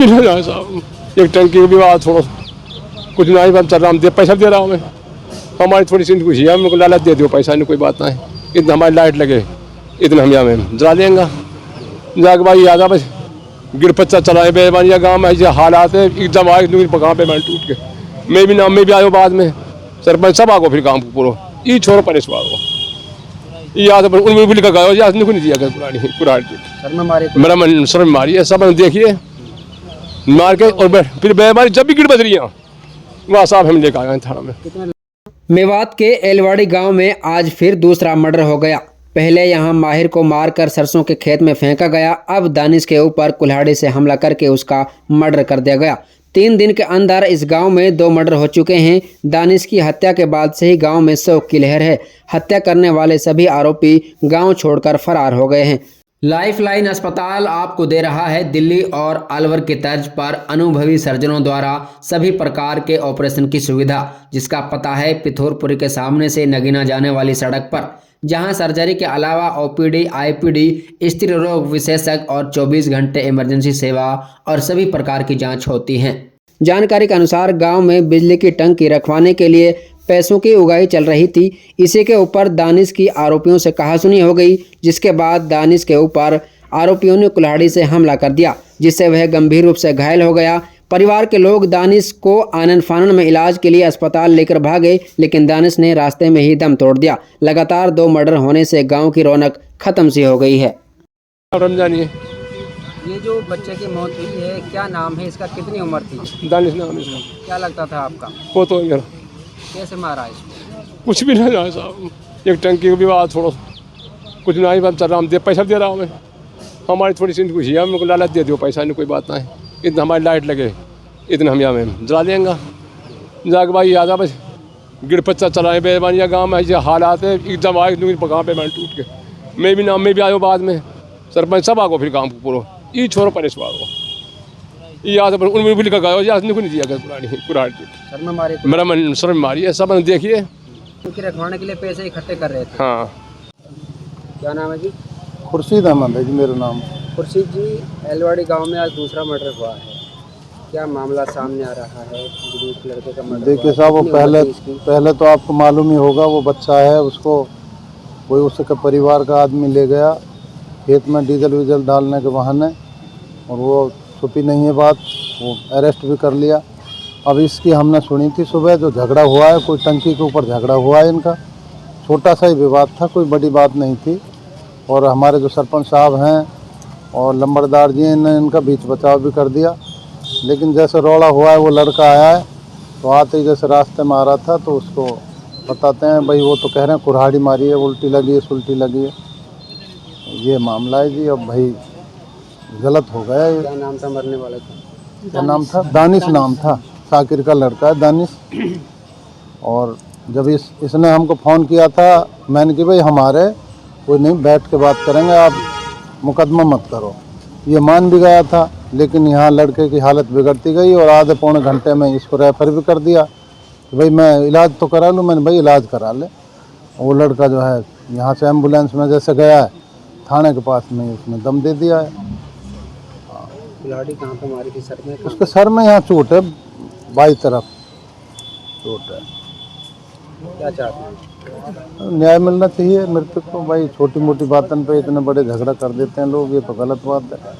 साहब एक टंकी भी बात थोड़ा कुछ नहीं बन चल रहा, हम दे पैसा दे रहा हूँ मैं, हमारी थोड़ी सी खुशी है, मेरे को लालच दे दो पैसा नहीं कोई बात नहीं, इतना हमारी लाइट लगे इतना हम यहाँ में जला देंगे जाके भाई याद बस गिरपच्चा चलाए बेबानिया गाँव में ऐसे हालात है एकदम आए गाँव पे मैंने टूट के मैं भी नाम में भी आयो बाद में सरपंच सब आगो फिर गाँव को पूरा ये छोड़ो परेश आगो याद उनमें भी लिखा गया याद नहीं दिया गया पुरानी मेरा मन सर में मारी है सब देखिए मार के और फिर बेमारी जब भी गिर बज रही है वहाँ साहब हम लेकर आए थाना में। मेवात के एलवाड़ी गांव में आज फिर दूसरा मर्डर हो गया। पहले यहां माहिर को मारकर सरसों के खेत में फेंका गया, अब दानिश के ऊपर कुल्हाड़ी से हमला करके उसका मर्डर कर दिया गया। 3 दिन के अंदर इस गांव में 2 मर्डर हो चुके हैं। दानिश की हत्या के बाद से ही गांव में शोक की लहर है। हत्या करने वाले सभी आरोपी गांव छोड़कर फरार हो गए हैं। लाइफलाइन अस्पताल आपको दे रहा है दिल्ली और अलवर की तर्ज पर अनुभवी सर्जनों द्वारा सभी प्रकार के ऑपरेशन की सुविधा, जिसका पता है पिथौरपुरी के सामने से नगीना जाने वाली सड़क पर, जहां सर्जरी के अलावा ओपीडी, आईपीडी, स्त्री रोग विशेषज्ञ और 24 घंटे इमरजेंसी सेवा और सभी प्रकार की जांच होती हैं। जानकारी के अनुसार गांव में बिजली की टंकी रखवाने के लिए पैसों की उगाही चल रही थी। इसी के ऊपर दानिश की आरोपियों से कहासुनी हो गई, जिसके बाद दानिश के ऊपर आरोपियों ने कुल्हाड़ी से हमला कर दिया, जिससे वह गंभीर रूप से घायल हो गया। परिवार के लोग दानिश को आनन फानन में इलाज के लिए अस्पताल लेकर भागे, लेकिन दानिश ने रास्ते में ही दम तोड़ दिया। लगातार 2 मर्डर होने से गांव की रौनक खत्म सी हो गई है। रमजानी ये जो बच्चे की मौत हुई है, क्या नाम है इसका, कितनी उम्र थी? दानिश नाम है, क्या लगता था आपका? वो तो यार कैसे मारा इसको? कुछ भी नहीं जाए साहब एक टंकी भी बात थोड़ा कुछ नहीं बन चल रहा, हम दे पैसा दे रहा हूँ मैं, हमारी थोड़ी सी खुशी है, मेरे को लालच दे दो पैसा नहीं कोई बात नहीं, इतना हमारी लाइट लगे इतना हम यहाँ में जला देंगे जाके भाई याद बस गिरपच्चा चलाए बेबानिया गाँव में ऐसे हालात है एकदम आए गाँव पे मैंने टूट के मैं भी नाम में भी आयो बाद में सरपंच सब आगो फिर गाँव को पूरा ये छोड़ो परेश आगो याद उनमें भी लिखा गया याद नहीं दिया गया पुरानी मेरा मन सर में मारी है सब देखिए क्योंकि रखवाने के लिए पैसे इकट्ठे कर रहे थे। हाँ क्या नाम है जी? खुर्शीद अहमद है जी मेरा नाम। खुर्शीद जी, एलवाड़ी गांव में आज दूसरा मर्डर हुआ है, क्या मामला सामने आ रहा है? एक लड़के का मर्डर। देखिए साहब, वो पहले तो आपको मालूम ही होगा, वो बच्चा है, उसको कोई उसके परिवार का आदमी ले गया खेत में डीजल वीजल डालने के बहाने, और वो छुपी नहीं है बात, वो अरेस्ट भी कर लिया। अब इसकी हमने सुनी थी सुबह जो झगड़ा हुआ है, कोई टंकी के ऊपर झगड़ा हुआ है इनका, छोटा सा ही विवाद था, कोई बड़ी बात नहीं थी। और हमारे जो सरपंच साहब हैं और लंबरदार जी ने इनका बीच बचाव भी कर दिया। लेकिन जैसे रौला हुआ है, वो लड़का आया है तो आते ही जैसे रास्ते में आ रहा था तो उसको बताते हैं भाई, वो तो कह रहे हैं कुल्हाड़ी मारी है, उल्टी लगी है, सुल्टी लगी है, ये मामला है जी। अब भाई गलत हो गया ये। क्या नाम था मरने वाले का? क्या नाम था? दानिश नाम था, शाकिर का लड़का है दानिश। और जब इसने हमको फ़ोन किया था, मैंने कि भाई हमारे कोई नहीं, बैठ के बात करेंगे, आप मुकदमा मत करो। ये मान भी गया था, लेकिन यहाँ लड़के की हालत बिगड़ती गई और आधे पौने घंटे में इसको रेफ़र भी कर दिया कि भाई मैं इलाज तो करा लूँ। मैंने भाई इलाज करा ले। वो लड़का जो है यहाँ से एम्बुलेंस में जैसे गया है, थाने के पास में उसने दम दे दिया है। कुल्हाड़ी कहाँ पे मारी थी? सर में? उसके सर में यहाँ चोट है, बाई तरफ चोट है। क्या चाहते हैं? न्याय मिलना चाहिए मृतक को। भाई छोटी मोटी बातन पे इतने बड़े झगड़ा कर देते हैं लोग, ये तो गलत बात है।